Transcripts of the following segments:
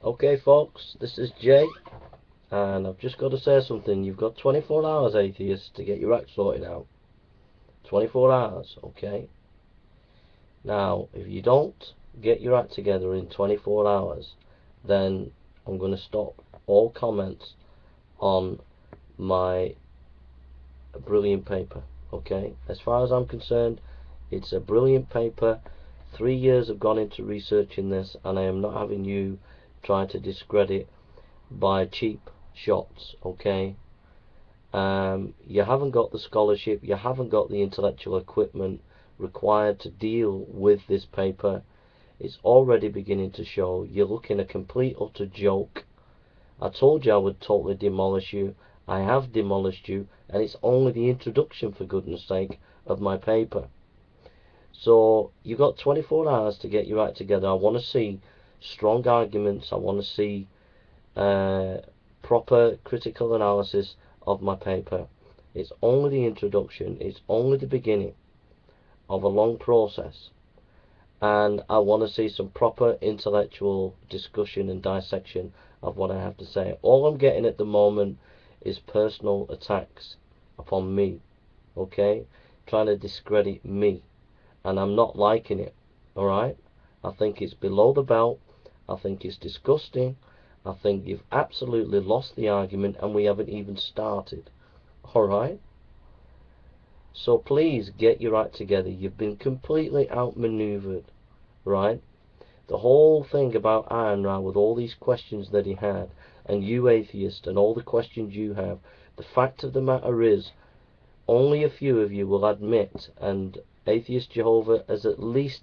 Okay folks, this is Jay, and I've just got to say something. You've got 24 hours, atheists, to get your act sorted out. 24 hours, okay? Now, if you don't get your act together in 24 hours, then I'm going to stop all comments on my brilliant paper, okay? As far as I'm concerned, it's a brilliant paper. 3 years have gone into researching this, and I am not having you try to discredit by cheap shots, okay? You haven't got the scholarship, you haven't got the intellectual equipment required to deal with this paper. It's already beginning to show. You're looking a complete utter joke. I told you I would totally demolish you. I have demolished you, and it's only the introduction, for goodness sake, of my paper. So you've got 24 hours to get your act together. I want to see strong arguments. I want to see proper critical analysis of my paper. It's only the introduction. It's only the beginning of a long process, and I want to see some proper intellectual discussion and dissection of what I have to say. All I'm getting at the moment is personal attacks upon me, okay? Trying to discredit me, and I'm not liking it, alright? I think it's below the belt. I think it's disgusting. I think you've absolutely lost the argument, and we haven't even started, alright? So please get your act together. You've been completely outmaneuvered, right? The whole thing about Ayn Rand, with all these questions that he had, and you atheist, and all the questions you have, the fact of the matter is, only a few of you will admit, and Atheist Jehovah has at least,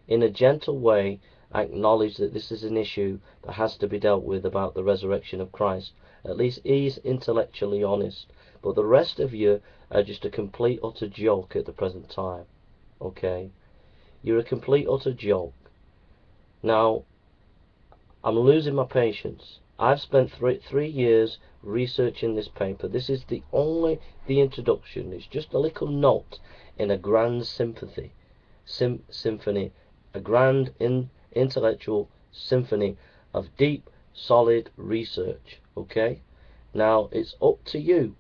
in a gentle way, acknowledged that this is an issue that has to be dealt with about the resurrection of Christ. At least he's intellectually honest. But the rest of you are just a complete utter joke at the present time, okay? You're a complete utter joke. Now, I'm losing my patience. I've spent three years researching this paper. This is the introduction. It's just a little note in a grand symphony, a grand intellectual symphony of deep, solid research, okay? Now, it's up to you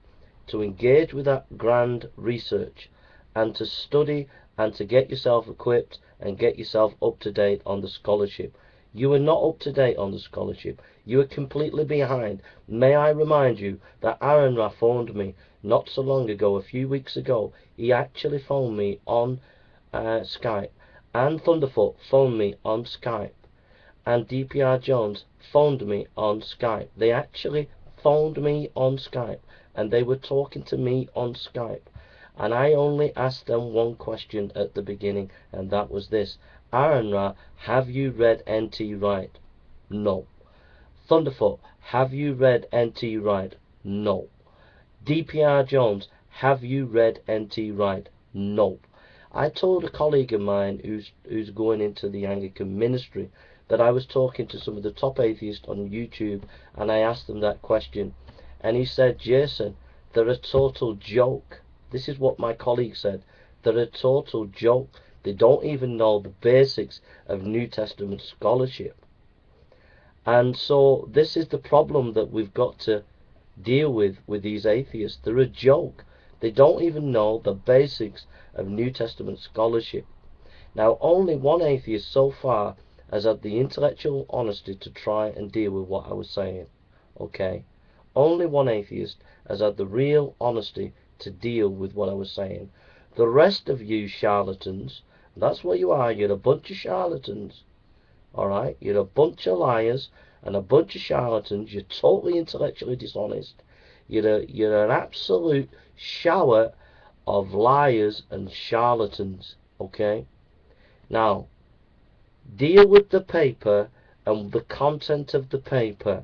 to engage with that grand research, and to study, and to get yourself equipped, and get yourself up to date on the scholarship. You are not up to date on the scholarship. You are completely behind. May I remind you that Ayn Rand phoned me not so long ago, a few weeks ago. He actually phoned me on Skype, and Thunderfoot phoned me on Skype, and DPR Jones phoned me on Skype. They actually phoned me on Skype, and they were talking to me on Skype, and I only asked them one question at the beginning, and that was this: Ayn Rand, have you read N.T. Wright? No. Thunderfoot, have you read N.T. Wright? No. DPR Jones, have you read N.T. Wright? No. I told a colleague of mine who's going into the Anglican ministry that I was talking to some of the top atheists on YouTube, and I asked them that question, and he said, Jason, they're a total joke. This is what my colleague said. They're a total joke. They don't even know the basics of New Testament scholarship. And so this is the problem that we've got to deal with these atheists. They're a joke. They don't even know the basics of New Testament scholarship. Now, only one atheist so far has had the intellectual honesty to try and deal with what I was saying, okay? Only one atheist has had the real honesty to deal with what I was saying. The rest of you charlatans, that's what you are. You're a bunch of charlatans, alright? You're a bunch of liars and a bunch of charlatans. You're totally intellectually dishonest. You're an absolute shower of liars and charlatans, okay? Now, deal with the paper and the content of the paper.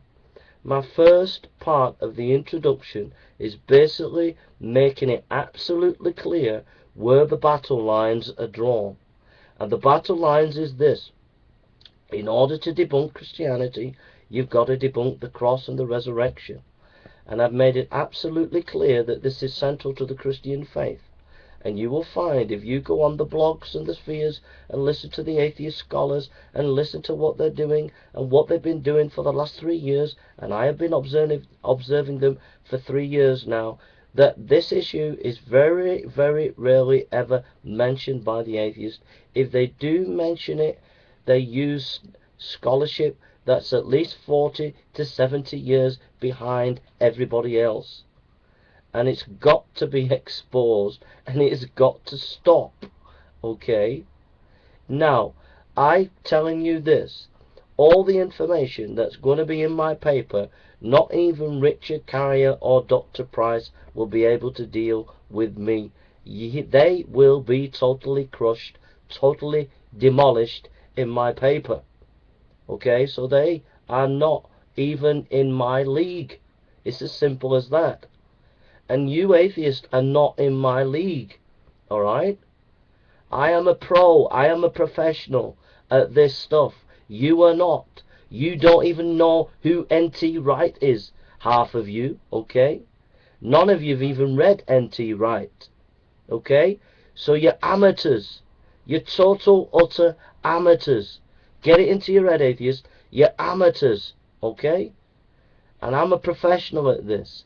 My first part of the introduction is basically making it absolutely clear where the battle lines are drawn. And the battle lines is this: in order to debunk Christianity, you've got to debunk the cross and the resurrection. And I've made it absolutely clear that this is central to the Christian faith. And you will find, if you go on the blogs and the spheres and listen to the atheist scholars and listen to what they're doing and what they've been doing for the last 3 years, and I have been observing them for 3 years now, that this issue is very, very rarely ever mentioned by the atheist. If they do mention it, they use scholarship that's at least 40 to 70 years behind everybody else. And it's got to be exposed, and it has got to stop. Okay? Now, I'm telling you this, all the information that's going to be in my paper, not even Richard Carrier or Dr. Price will be able to deal with me. They will be totally crushed, totally demolished in my paper. Okay, so they are not even in my league. It's as simple as that. And you atheists are not in my league. Alright? I am a pro. I am a professional at this stuff. You are not. You don't even know who N.T. Wright is. Half of you. Okay? None of you have even read N.T. Wright. Okay? So you're amateurs. You're total, utter amateurs. Get it into your head, atheist. You're amateurs. Okay? And I'm a professional at this.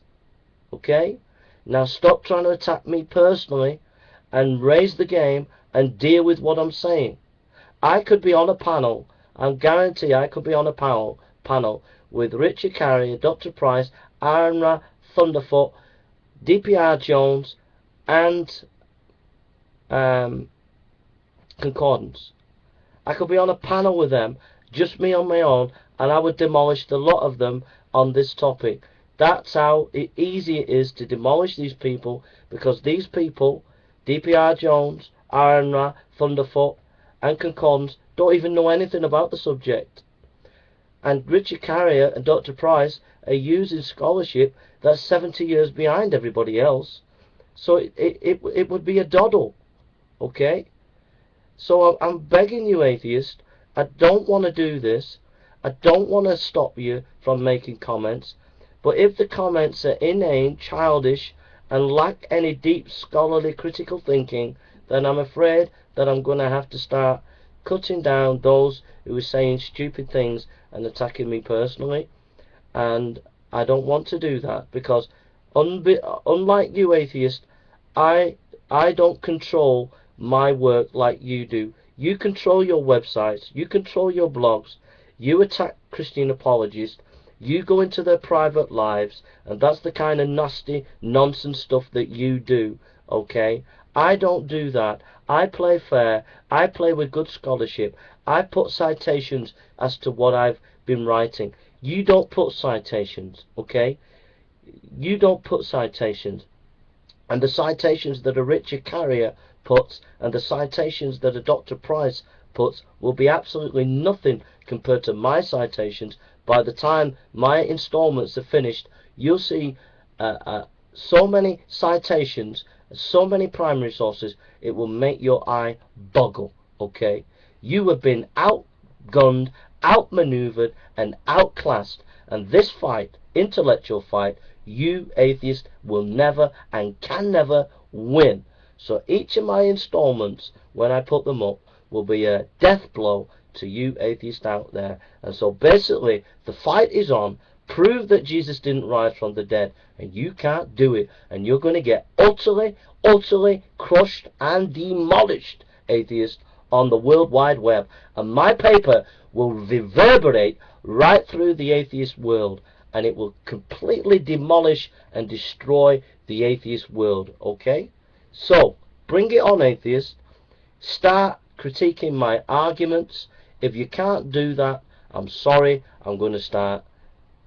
Okay? Now stop trying to attack me personally and raise the game and deal with what I'm saying. I could be on a panel, I guarantee I could be on a panel with Richard Carrier, Dr. Price, Aaron Ra, Thunderfoot, DPR Jones, and Concordance. I could be on a panel with them, just me on my own, and I would demolish the lot of them on this topic. That's how easy it is to demolish these people, because these people, DPR Jones, Aaron Ra, Thunderfoot, and Concordance, don't even know anything about the subject. And Richard Carrier and Dr. Price are using scholarship that's 70 years behind everybody else. So it would be a doddle. Okay? So I'm begging you, atheist, I don't want to do this. I don't want to stop you from making comments. But if the comments are inane, childish, and lack any deep scholarly critical thinking, then I'm afraid that I'm going to have to start cutting down those who are saying stupid things and attacking me personally. And I don't want to do that, because unlike you, atheist, I don't control my work like you do. You control your websites, you control your blogs, you attack Christian apologists, you go into their private lives, and that's the kind of nasty nonsense stuff that you do. Okay? I don't do that. I play fair. I play with good scholarship. I put citations as to what I've been writing. You don't put citations. Okay? You don't put citations. And the citations that a Richard Carrier puts and the citations that a Dr. Price puts will be absolutely nothing compared to my citations. By the time my installments are finished, you'll see so many citations, so many primary sources, it will make your eye boggle. Okay? You have been outgunned, outmaneuvered, and outclassed, and this fight, intellectual fight, you atheists will never and can never win. So each of my installments, when I put them up, will be a death blow to you atheists out there. And so basically, the fight is on. Prove that Jesus didn't rise from the dead, and you can't do it, and you're going to get utterly, utterly crushed and demolished, atheists, on the World Wide Web. And my paper will reverberate right through the atheist world, and it will completely demolish and destroy the atheist world. Okay? So, bring it on, atheists. Start critiquing my arguments. If you can't do that, I'm sorry, I'm going to start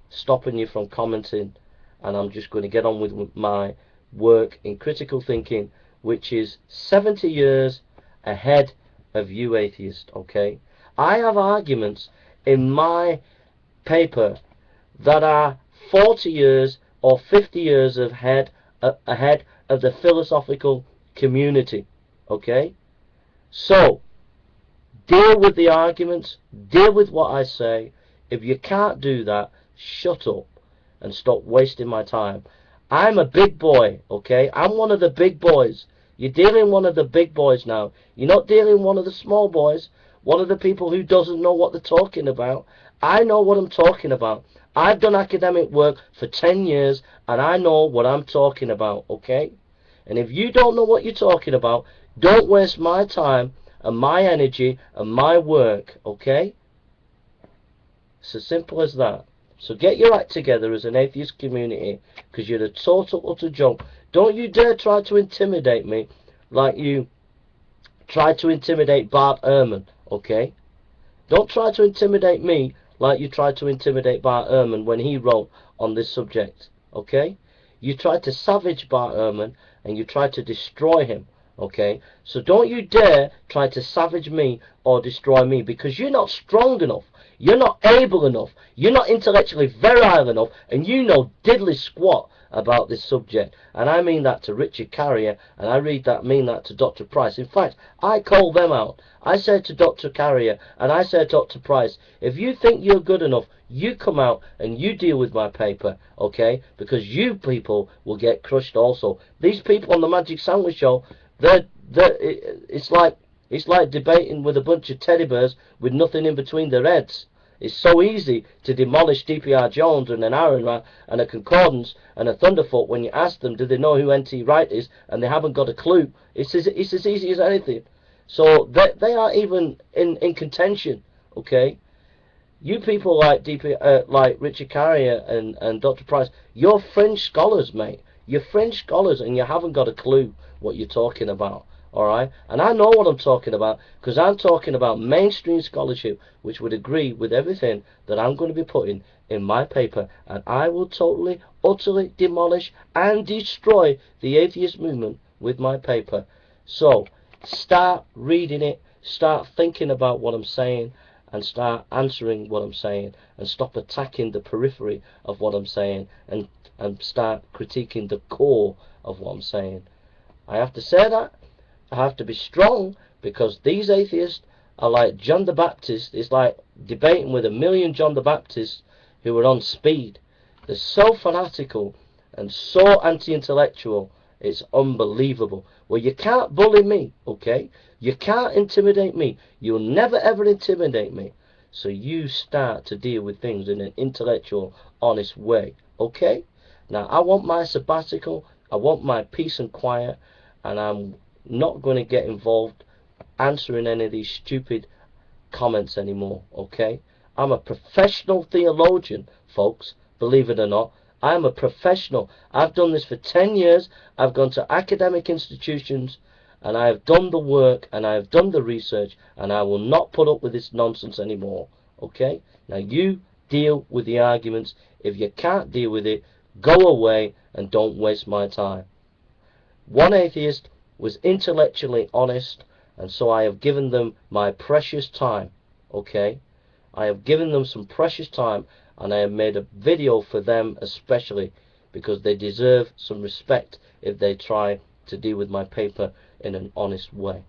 stopping you from commenting, and I'm just going to get on with my work in critical thinking, which is 70 years ahead of you atheists. Okay? I have arguments in my paper that are 40 years or 50 years ahead of the philosophical community. Okay? So, deal with the arguments, deal with what I say. If you can't do that, shut up and stop wasting my time. I'm a big boy, okay? I'm one of the big boys You're dealing with one of the big boys now. You're not dealing with one of the small boys, one of the people who doesn't know what they're talking about. I know what I'm talking about. I've done academic work for 10 years, and I know what I'm talking about, okay? And if you don't know what you're talking about, don't waste my time and my energy and my work, okay? It's as simple as that. So get your act together as an atheist community, because you're a total, utter joke. Don't you dare try to intimidate me like you tried to intimidate Bart Ehrman, okay? Don't try to intimidate me like you tried to intimidate Bart Ehrman when he wrote on this subject, okay? You tried to savage Bart Ehrman and you tried to destroy him, okay? So don't you dare try to savage me or destroy me, because you're not strong enough. You're not able enough. You're not intellectually virile enough, and you know diddly squat about this subject. And I mean that to Richard Carrier, and I mean that to Dr. Price. In fact, I call them out. I said to Dr. Carrier and I said to Dr. Price, if you think you're good enough, you come out and you deal with my paper, okay? Because you people will get crushed also. These people on the Magic Sandwich Show, it's like debating with a bunch of teddy bears with nothing in between their heads. It's so easy to demolish DPR Jones and an Iron Man and a Concordance and a Thunderfoot when you ask them, do they know who N.T. Wright is, and they haven't got a clue. It's as easy as anything. So they are even in contention, okay? You people like like Richard Carrier and Dr. Price, you're fringe scholars, mate. You're fringe scholars, and you haven't got a clue what you're talking about. Alright, and I know what I'm talking about, because I'm talking about mainstream scholarship, which would agree with everything that I'm going to be putting in my paper, and I will totally, utterly demolish and destroy the atheist movement with my paper. So, start reading it, start thinking about what I'm saying, and start answering what I'm saying, and stop attacking the periphery of what I'm saying, and start critiquing the core of what I'm saying. I have to say that. I have to be strong, because these atheists are like John the Baptist. It's like debating with a million John the Baptists who are on speed. They're so fanatical and so anti-intellectual, it's unbelievable. Well, you can't bully me, okay? You can't intimidate me. You'll never ever intimidate me. So you start to deal with things in an intellectual, honest way, okay? Now, I want my sabbatical, I want my peace and quiet, and I'm not going to get involved answering any of these stupid comments anymore, okay? I'm a professional theologian, folks, believe it or not. I'm a professional. I've done this for 10 years. I've gone to academic institutions, and I have done the work, and I have done the research, and I will not put up with this nonsense anymore, okay? Now you deal with the arguments. If you can't deal with it, go away and don't waste my time. One atheist was intellectually honest, and so I have given them my precious time, okay? I have given them some precious time, and I have made a video for them especially, because they deserve some respect if they try to deal with my paper in an honest way.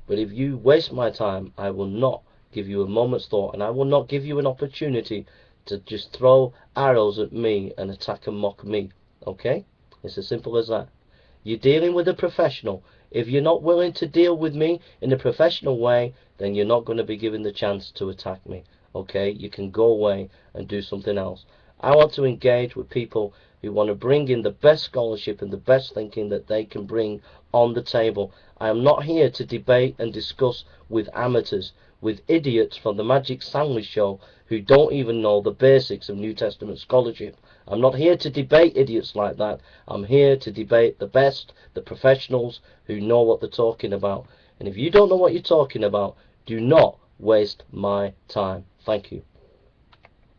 But if you waste my time, I will not give you a moment's thought, and I will not give you an opportunity to just throw arrows at me and attack and mock me, okay? It's as simple as that. You're dealing with a professional. If you're not willing to deal with me in a professional way, then you're not going to be given the chance to attack me. Okay? You can go away and do something else. I want to engage with people who want to bring in the best scholarship and the best thinking that they can bring on the table. I am not here to debate and discuss with amateurs, with idiots from the Magic Sandwich Show who don't even know the basics of New Testament scholarship. I'm not here to debate idiots like that. I'm here to debate the best, the professionals who know what they're talking about. And if you don't know what you're talking about, do not waste my time. Thank you.